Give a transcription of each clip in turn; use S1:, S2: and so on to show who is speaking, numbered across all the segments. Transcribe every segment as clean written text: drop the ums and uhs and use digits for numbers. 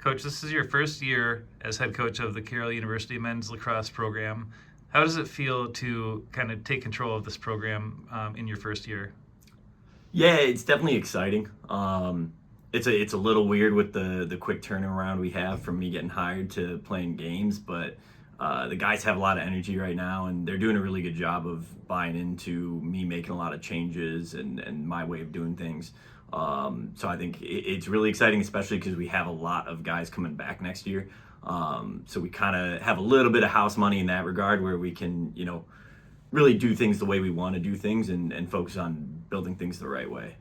S1: Coach, this is your first year as head coach of the Carroll University men's lacrosse program. How does it feel to kind of take control of this program in your first year?
S2: Yeah, it's definitely exciting. It's a little weird with the quick turnaround we have from me getting hired to playing games, but the guys have a lot of energy right now, and they're doing a really good job of buying into me making a lot of changes and my way of doing things. So I think it's really exciting, especially because we have a lot of guys coming back next year. So we kind of have a little bit of house money in that regard, where we can, really do things the way we want to do things and focus on building things the right way.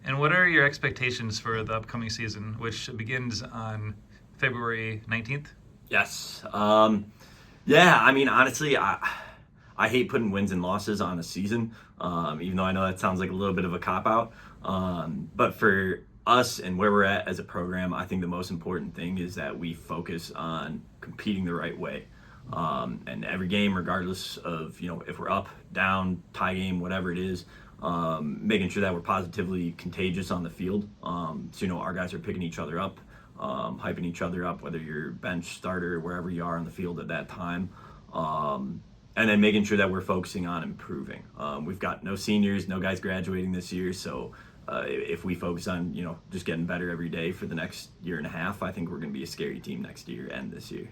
S1: And what are your expectations for the upcoming season, which begins on February 19th?
S2: Yes. Yeah, I mean, honestly, I hate putting wins and losses on a season, even though I know that sounds like a little bit of a cop-out. But for us and where we're at as a program, I think the most important thing is that we focus on competing the right way. And every game, regardless of, if we're up, down, tie game, whatever it is, making sure that we're positively contagious on the field. So, our guys are picking each other up, hyping each other up, whether you're bench, starter, wherever you are on the field at that time. And then making sure that we're focusing on improving. We've got no seniors, no guys graduating this year, so if we focus on, just getting better every day for the next year and a half, I think we're going to be a scary team next year and this year.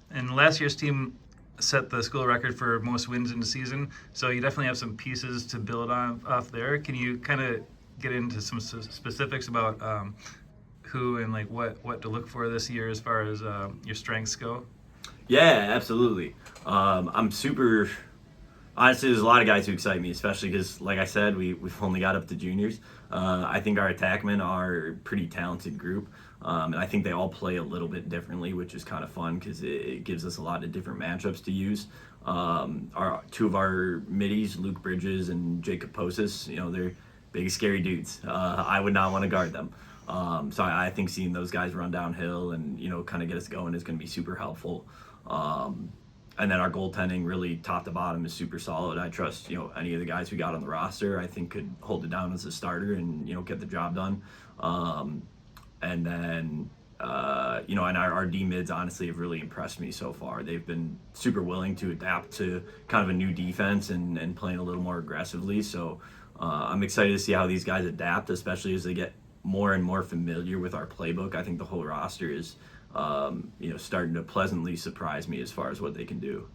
S1: And last year's team set the school record for most wins in the season, so you definitely have some pieces to build on off there. Can you kind of get into some specifics about who and like what to look for this year as far as your strengths go?
S2: Yeah, absolutely. I'm super. Honestly, there's a lot of guys who excite me, especially because, like I said, we've only got up to juniors. I think our attackmen are a pretty talented group, and I think they all play a little bit differently, which is kind of fun because it gives us a lot of different matchups to use. Two of our middies, Luke Bridges and Jacob Posis, they're big, scary dudes. I would not want to guard them. So I think seeing those guys run downhill and kind of get us going is going to be super helpful. And then our goaltending, really top to bottom, is super solid. I trust any of the guys we got on the roster. I think could hold it down as a starter and get the job done. And then and our D mids honestly have really impressed me so far. They've been super willing to adapt to kind of a new defense and playing a little more aggressively. So I'm excited to see how these guys adapt, especially as they get more and more familiar with our playbook. I think the whole roster is starting to pleasantly surprise me as far as what they can do.